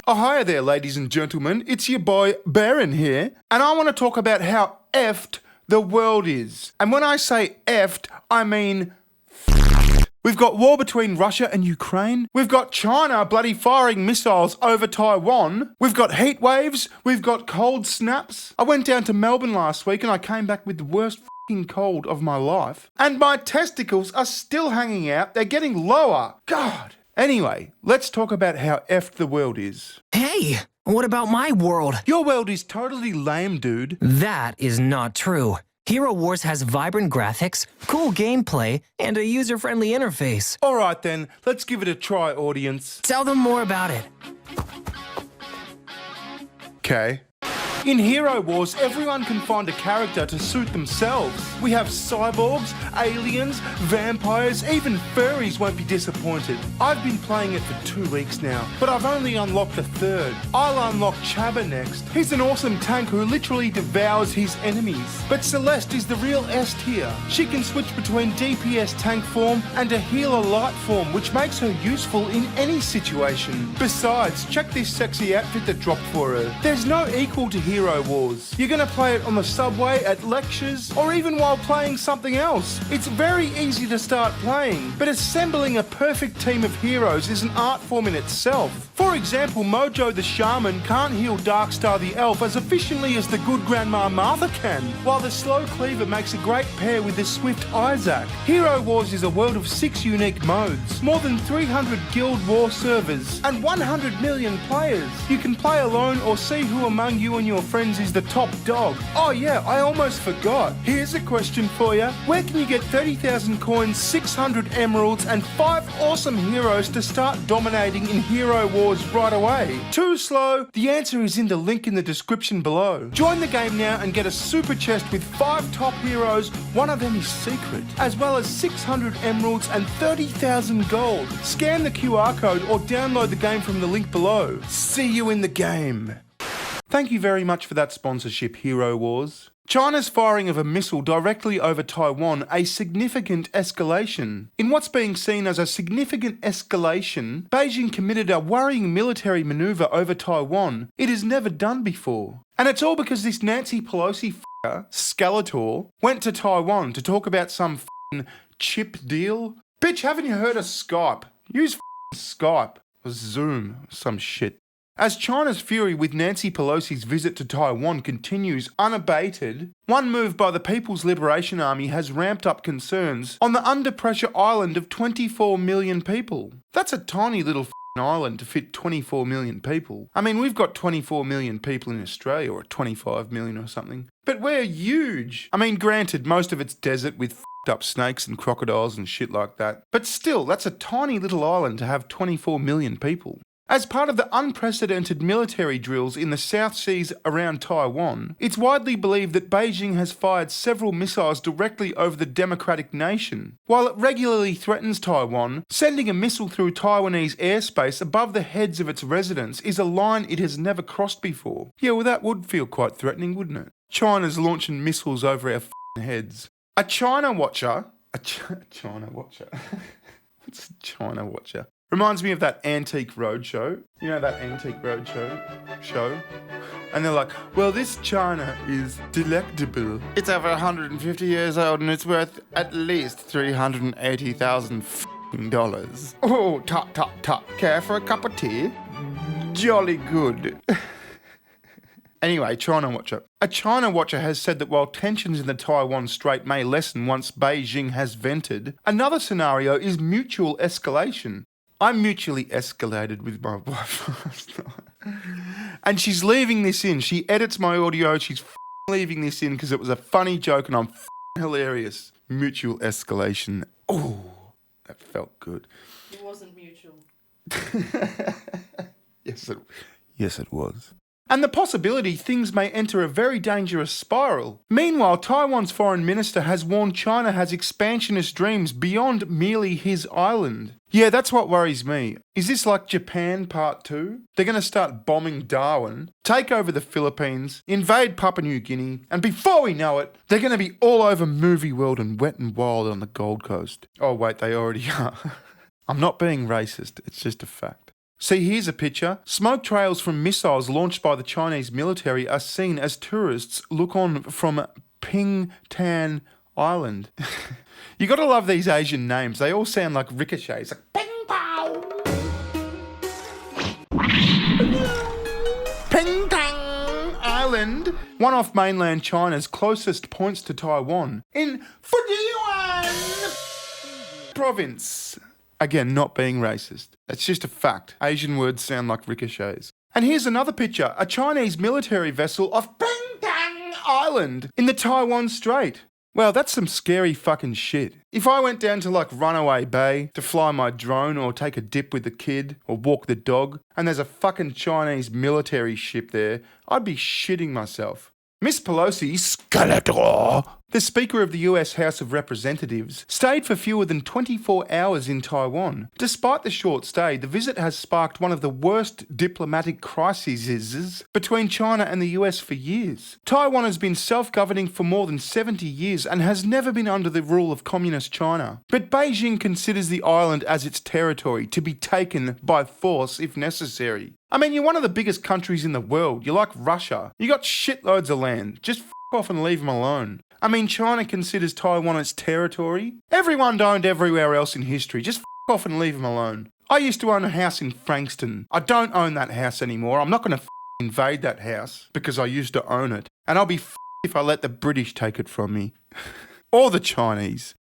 Oh, hiya there, ladies and gentlemen. It's your boy, Baron here. And I want to talk about how effed the world is. And when I say effed, I mean we've got war between Russia and Ukraine. We've got China bloody firing missiles over Taiwan. We've got heat waves. We've got cold snaps. I went down to Melbourne last week and I came back with the worst cold of my life. And my testicles are still hanging out. They're getting lower. God. Anyway, let's talk about how effed the world is. Hey, what about my world? Your world is totally lame, dude. That is not true. Hero Wars has vibrant graphics, cool gameplay, and a user-friendly interface. Alright then, let's give it a try, audience. Tell them more about it. Okay. In Hero Wars, everyone can find a character to suit themselves. We have cyborgs, aliens, vampires, even furries won't be disappointed. I've been playing it for 2 weeks now, but I've only unlocked a third. I'll unlock Chabba next. He's an awesome tank who literally devours his enemies. But Celeste is the real S tier. She can switch between DPS tank form and a healer light form, which makes her useful in any situation. Besides, check this sexy outfit that dropped for her. There's no equal to Hero Wars. You're gonna play it on the subway, at lectures, or even while playing something else. It's very easy to start playing, but assembling a perfect team of heroes is an art form in itself. For example, Mojo the Shaman can't heal Darkstar the Elf as efficiently as the good Grandma Martha can, while the Slow Cleaver makes a great pair with the Swift Isaac. Hero Wars is a world of 6 unique modes, more than 300 Guild War servers, and 100 million players. You can play alone or see who among you and your friends is the top dog. Oh yeah, I almost forgot. Here's a question for you. Where can you get 30,000 coins, 600 emeralds, and 5 awesome heroes to start dominating in Hero Wars right away? Too slow? The answer is in the link in the description below. Join the game now and get a super chest with 5 top heroes, one of them is secret, as well as 600 emeralds and 30,000 gold. Scan the QR code or download the game from the link below. See you in the game. Thank you very much for that sponsorship, Hero Wars. China's firing of a missile directly over Taiwan, a significant escalation. In what's being seen as a significant escalation, Beijing committed a worrying military maneuver over Taiwan it has never done before. And it's all because this Nancy Pelosi Skeletor went to Taiwan to talk about some chip deal. Bitch, haven't you heard of Skype? Use Skype or Zoom or some shit. As China's fury with Nancy Pelosi's visit to Taiwan continues unabated, one move by the People's Liberation Army has ramped up concerns on the under-pressure island of 24 million people. That's a tiny little island to fit 24 million people. I mean, we've got 24 million people in Australia, or 25 million or something. But we're huge. I mean, granted, most of it's desert with up snakes and crocodiles and shit like that. But still, that's a tiny little island to have 24 million people. As part of the unprecedented military drills in the South Seas around Taiwan, it's widely believed that Beijing has fired several missiles directly over the democratic nation. While it regularly threatens Taiwan, sending a missile through Taiwanese airspace above the heads of its residents is a line it has never crossed before. Yeah, well, that would feel quite threatening, wouldn't it? China's launching missiles over our heads. A China watcher... China watcher? What's a China watcher? Reminds me of that Antique Roadshow. You know that Antique Roadshow show? And they're like, well, this china is delectable. It's over 150 years old and it's worth at least $380,000. Oh, tut, tut, tut. Care for a cup of tea? Jolly good. Anyway, China Watcher. A China Watcher has said that while tensions in the Taiwan Strait may lessen once Beijing has vented, another scenario is mutual escalation. I mutually escalated with my wife last night. And she's leaving this in. She edits my audio. She's leaving this in because it was a funny joke and I'm hilarious. Mutual escalation. Oh, that felt good. It wasn't mutual. Yes, it was. And the possibility things may enter a very dangerous spiral. Meanwhile, Taiwan's foreign minister has warned China has expansionist dreams beyond merely his island. Yeah, that's what worries me. Is this like Japan Part 2? They're going to start bombing Darwin, take over the Philippines, invade Papua New Guinea, and before we know it, they're going to be all over Movie World and Wet and Wild on the Gold Coast. Oh wait, they already are. I'm not being racist, it's just a fact. See, here's a picture. Smoke trails from missiles launched by the Chinese military are seen as tourists look on from Pingtan Island. You gotta love these Asian names. They all sound like ricochets. Like Ping Pow! Pingtan Island, one off mainland China's closest points to Taiwan, in Fujian province. Again, not being racist. It's just a fact. Asian words sound like ricochets. And here's another picture. A Chinese military vessel off Pingtan Island in the Taiwan Strait. Well, that's some scary fucking shit. If I went down to like Runaway Bay to fly my drone or take a dip with the kid or walk the dog and there's a fucking Chinese military ship there, I'd be shitting myself. Miss Pelosi, Skeletor, the Speaker of the US House of Representatives, stayed for fewer than 24 hours in Taiwan. Despite the short stay, the visit has sparked one of the worst diplomatic crises between China and the US for years. Taiwan has been self-governing for more than 70 years and has never been under the rule of communist China. But Beijing considers the island as its territory to be taken by force if necessary. I mean, you're one of the biggest countries in the world. You're like Russia. You got shitloads of land. Just f*** off and leave them alone. I mean, China considers Taiwan its territory. Everyone owned everywhere else in history. Just f*** off and leave them alone. I used to own a house in Frankston. I don't own that house anymore. I'm not going to invade that house because I used to own it. And I'll be if I let the British take it from me. Or the Chinese.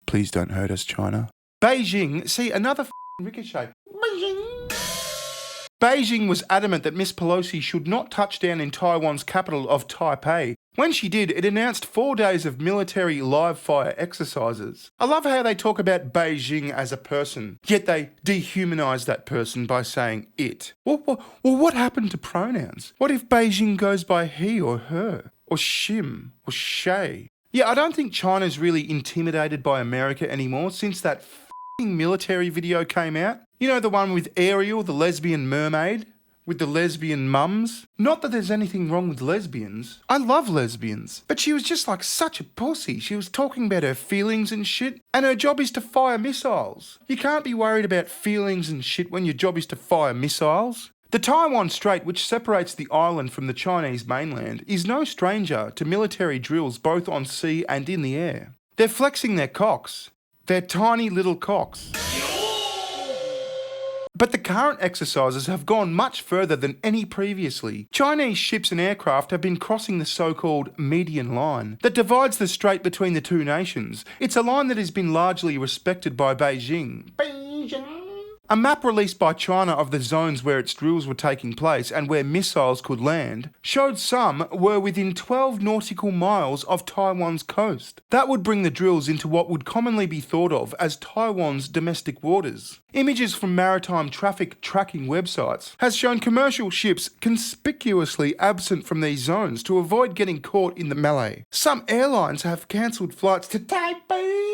Please don't hurt us, China. Beijing, see, another ricochet. Beijing was adamant that Miss Pelosi should not touch down in Taiwan's capital of Taipei. When she did, it announced 4 days of military live-fire exercises. I love how they talk about Beijing as a person, yet they dehumanize that person by saying it. Well, what happened to pronouns? What if Beijing goes by he or her, or shim, or shay? Yeah, I don't think China's really intimidated by America anymore since that military video came out. You know, the one with Ariel, the lesbian mermaid, with the lesbian mums? Not that there's anything wrong with lesbians. I love lesbians. But she was just like such a pussy. She was talking about her feelings and shit. And her job is to fire missiles. You can't be worried about feelings and shit when your job is to fire missiles. The Taiwan Strait, which separates the island from the Chinese mainland, is no stranger to military drills both on sea and in the air. They're flexing their cocks. They're tiny little cocks. But the current exercises have gone much further than any previously. Chinese ships and aircraft have been crossing the so-called median line that divides the strait between the two nations. It's a line that has been largely respected by Beijing. A map released by China of the zones where its drills were taking place and where missiles could land showed some were within 12 nautical miles of Taiwan's coast. That would bring the drills into what would commonly be thought of as Taiwan's domestic waters. Images from maritime traffic tracking websites has shown commercial ships conspicuously absent from these zones to avoid getting caught in the melee. Some airlines have cancelled flights to Taipei.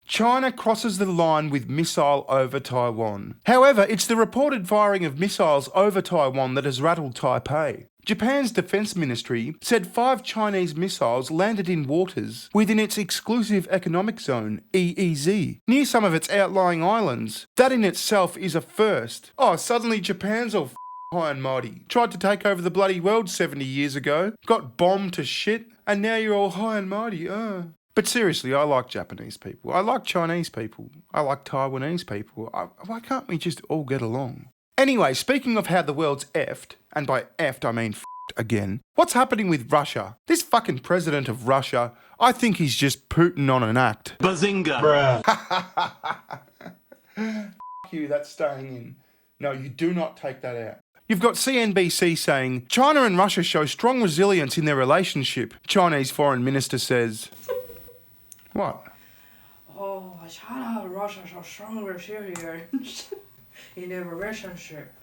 China crosses the line with missile over Taiwan. However, it's the reported firing of missiles over Taiwan that has rattled Taipei. Japan's defense ministry said 5 Chinese missiles landed in waters within its exclusive economic zone, EEZ, near some of its outlying islands. That in itself is a first. Oh, suddenly Japan's all high and mighty. Tried to take over the bloody world 70 years ago, got bombed to shit, and now you're all high and mighty, But seriously, I like Japanese people. I like Chinese people. I like Taiwanese people. Why can't we just all get along? Anyway, speaking of how the world's effed, and by effed I mean f***ed again, what's happening with Russia? This fucking president of Russia, I think he's just Putin on an act. Bazinga! Bruh. F*** you, that's staying in. No, you do not take that out. You've got CNBC saying, China and Russia show strong resilience in their relationship. Chinese foreign minister says... What? Oh, China and Russia show strong resilience in their relationship.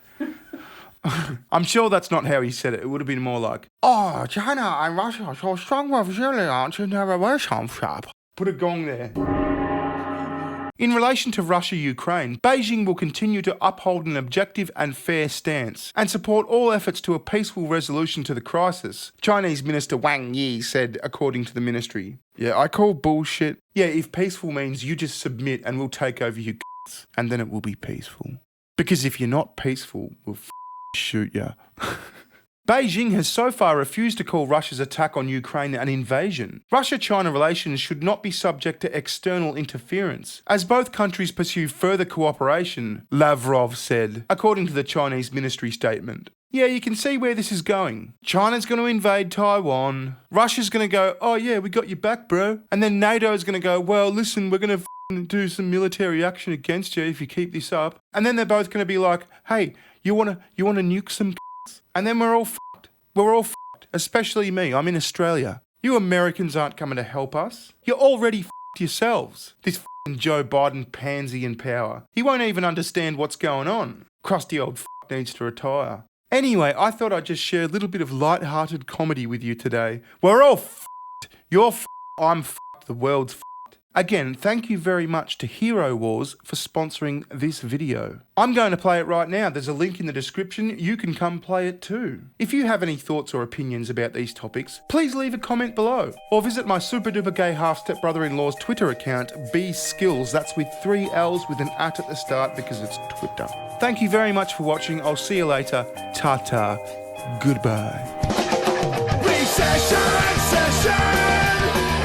I'm sure that's not how he said it. It would have been more like, oh, China and Russia show strong resilience in their relationship. Put a gong there. In relation to Russia-Ukraine, Beijing will continue to uphold an objective and fair stance and support all efforts to a peaceful resolution to the crisis, Chinese Minister Wang Yi said, according to the ministry. Yeah, I call bullshit. Yeah, if peaceful means you just submit and we'll take over you and then it will be peaceful. Because if you're not peaceful, we'll shoot ya. Beijing has so far refused to call Russia's attack on Ukraine an invasion. Russia-China relations should not be subject to external interference, as both countries pursue further cooperation, Lavrov said, according to the Chinese ministry statement. Yeah, you can see where this is going. China's going to invade Taiwan. Russia's going to go, oh yeah, we got your back, bro. And then NATO's going to go, well, listen, we're going to do some military action against you if you keep this up. And then they're both going to be like, hey, you want to nuke some and then we're all fucked. We're all fucked. Especially me. I'm in Australia. You Americans aren't coming to help us. You're already fucked yourselves. This fucking Joe Biden pansy in power. He won't even understand what's going on. Crusty old fuck needs to retire. Anyway, I thought I'd just share a little bit of light-hearted comedy with you today. We're all fucked. You're fucked. I'm fucked. The world's fucked. Again, thank you very much to Hero Wars for sponsoring this video. I'm going to play it right now. There's a link in the description. You can come play it too. If you have any thoughts or opinions about these topics, please leave a comment below. Or visit my super duper gay half-step brother-in-law's Twitter account, bskills. That's with 3 L's with an at the start because it's Twitter. Thank you very much for watching. I'll see you later. Ta-ta. Goodbye. Recession, session.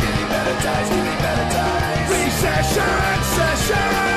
Give me better times, give me better times. Recession, session.